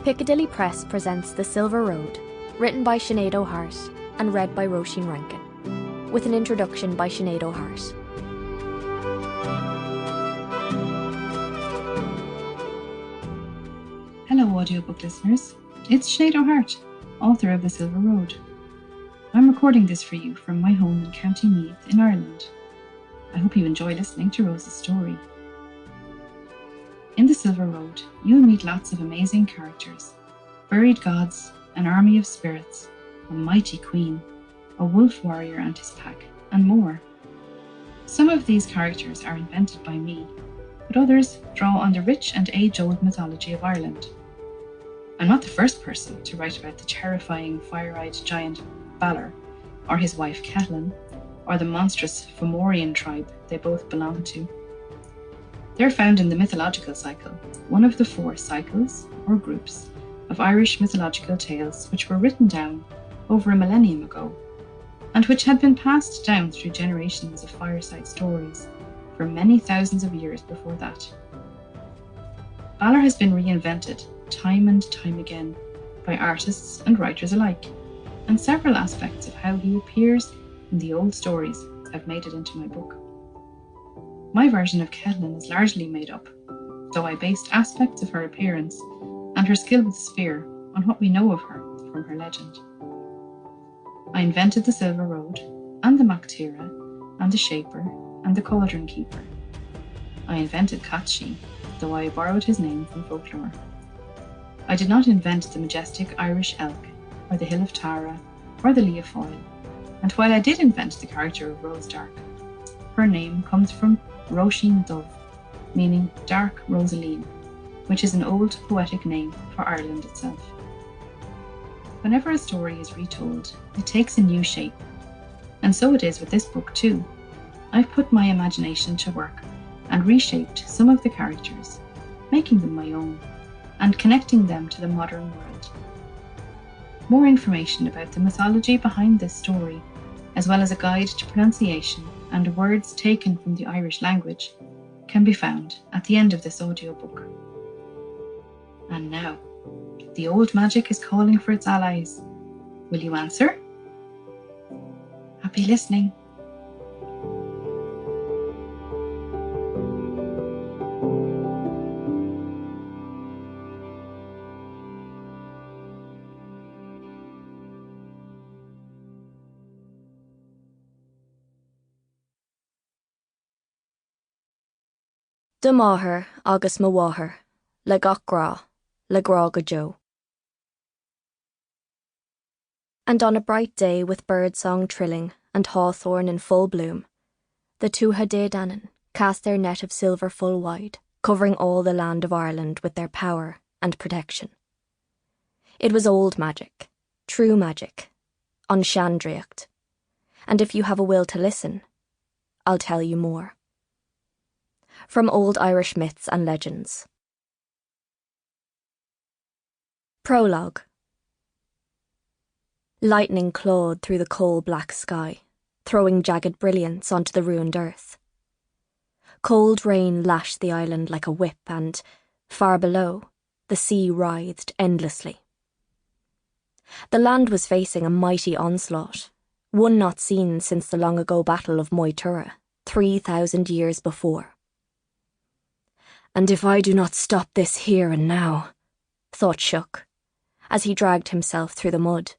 Piccadilly Press presents The Silver Road, written by Sinéad O'Hart and read by Roisin Rankin, with an introduction by Sinéad O'Hart. Hello audiobook listeners, it's Sinéad O'Hart, author of The Silver Road. I'm recording this for you from my home in County Meath in Ireland. I hope you enjoy listening to Rose's story. In The Silver Road, you will meet lots of amazing characters, buried gods, an army of spirits, a mighty queen, a wolf warrior and his pack, and more. Some of these characters are invented by me, but others draw on the rich and age-old mythology of Ireland. I'm not the first person to write about the terrifying fire-eyed giant Balor, or his wife Catelyn, or the monstrous Fomorian tribe they both belong to. They're found in the mythological cycle, one of the 4 cycles, or groups, of Irish mythological tales which were written down over a millennium ago, and which had been passed down through generations of fireside stories for many thousands of years before that. Balor has been reinvented time and time again by artists and writers alike, and several aspects of how he appears in the old stories have made it into my book. My version of Catelyn is largely made up, though I based aspects of her appearance and her skill with the spear on what we know of her from her legend. I invented the Silver Road, and the Mactira, and the Shaper, and the Cauldron Keeper. I invented Catshi, though I borrowed his name from Folklore. I did not invent the majestic Irish elk, or the Hill of Tara, or the Leafoil, and while I did invent the character of Rose Dark, her name comes from Roisin Dove, meaning Dark Rosaleen, which is an old poetic name for Ireland itself. Whenever a story is retold, it takes a new shape, and so it is with this book too. I've put my imagination to work and reshaped some of the characters, making them my own, and connecting them to the modern world. More information about the mythology behind this story, as well as a guide to pronunciation and words taken from the Irish language, can be found at the end of this audiobook. And now, the old magic is calling for its allies. Will you answer? Happy listening. De máthair agus mo mháthair, le gach grá, le grá go jo. And on a bright day with birdsong trilling and hawthorn in full bloom, the Tuatha Dé Danann cast their net of silver full wide, covering all the land of Ireland with their power and protection. It was old magic, true magic, on seandraiocht, and if you have a will to listen, I'll tell you more. From old Irish myths and legends. Prologue. Lightning clawed through the coal-black sky, throwing jagged brilliance onto the ruined earth. Cold rain lashed the island like a whip and, far below, the sea writhed endlessly. The land was facing a mighty onslaught, one not seen since the long-ago battle of Moytura, 3,000 years before. And if I do not stop this here and now, thought Shook, as he dragged himself through the mud,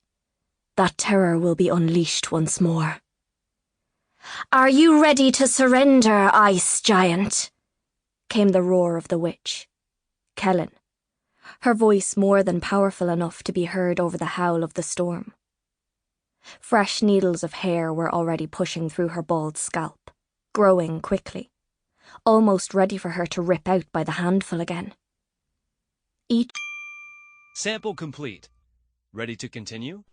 that terror will be unleashed once more. Are you ready to surrender, ice giant? Came the roar of the witch, Kellen, her voice more than powerful enough to be heard over the howl of the storm. Fresh needles of hair were already pushing through her bald scalp, growing quickly, almost ready for her to rip out by the handful again. Sample complete. Ready to continue?